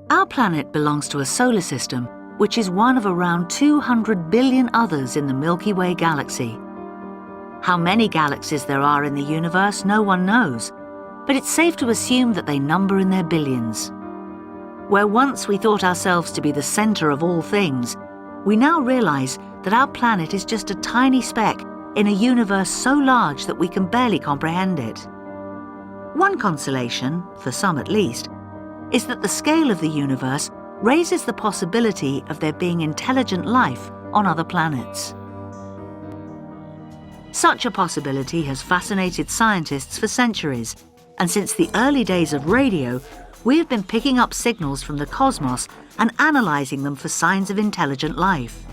Our planet belongs to a solar system which is one of around 200 billion others in the Milky Way galaxy. How many galaxies there are in the universe, no one knows, but it's safe to assume that they number in their billions. Where once we thought ourselves to be the center of all things, we now realize that our planet is just a tiny speck in a universe so large that we can barely comprehend it. One consolation, for some at least, is that the scale of the universe raises the possibility of there being intelligent life on other planets. Such a possibility has fascinated scientists for centuries, and since the early days of radio, we have been picking up signals from the cosmos and analyzing them for signs of intelligent life.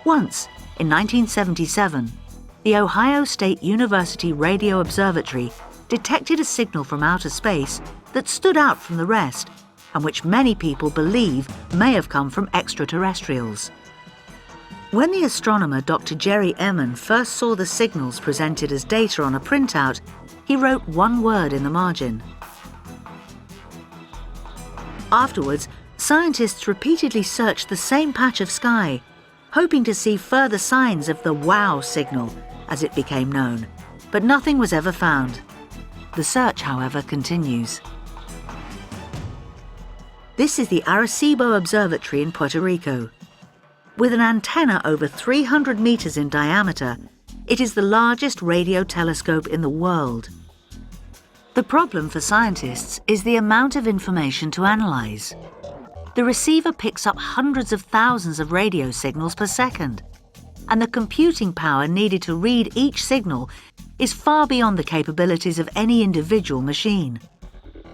Once, in 1977, the Ohio State University Radio Observatory detected a signal from outer space that stood out from the rest and which many people believe may have come from extraterrestrials. When the astronomer Dr. Jerry Eman first saw the signals presented as data on a printout, he wrote one word in the margin. Afterwards, scientists repeatedly searched the same patch of sky, hoping to see further signs of the WOW signal, as it became known, but nothing was ever found. The search, however, continues. This is the Arecibo Observatory in Puerto Rico. With an antenna over 300 meters in diameter, it is the largest radio telescope in the world. The problem for scientists is the amount of information to analyze. The receiver picks up hundreds of thousands of radio signals per second, and the computing power needed to read each signal is far beyond the capabilities of any individual machine.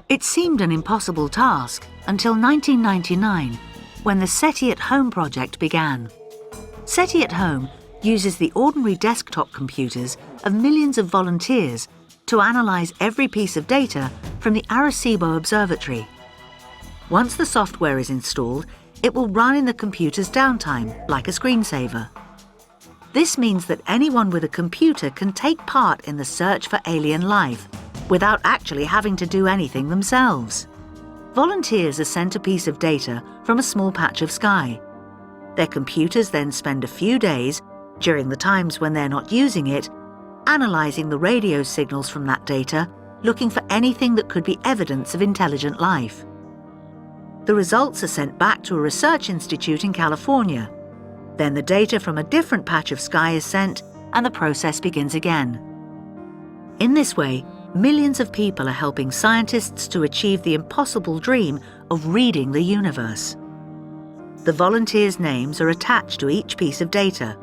It seemed an impossible task until 1999, when the SETI at Home project began. SETI at Home uses the ordinary desktop computers of millions of volunteers to analyze every piece of data from the Arecibo Observatory. Once the software is installed, it will run in the computer's downtime, like a screensaver. This means that anyone with a computer can take part in the search for alien life without actually having to do anything themselves. Volunteers are sent a piece of data from a small patch of sky. Their computers then spend a few days, during the times when they're not using it, analyzing the radio signals from that data, looking for anything that could be evidence of intelligent life. The results are sent back to a research institute in California. Then the data from a different patch of sky is sent, and the process begins again. In this way, millions of people are helping scientists to achieve the impossible dream of reading the universe. The volunteers' names are attached to each piece of data,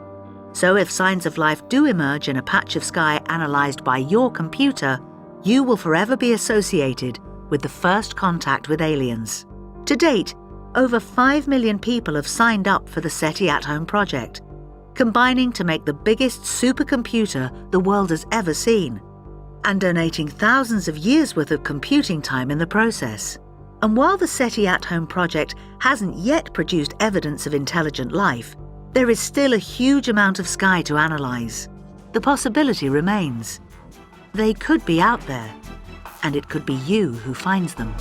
so if signs of life do emerge in a patch of sky analysed by your computer, you will forever be associated with the first contact with aliens. To date, over 5 million people have signed up for the SETI at Home project, combining to make the biggest supercomputer the world has ever seen, and donating thousands of years' worth of computing time in the process. And while the SETI at Home project hasn't yet produced evidence of intelligent life, there is still a huge amount of sky to analyse. The possibility remains. They could be out there, and it could be you who finds them.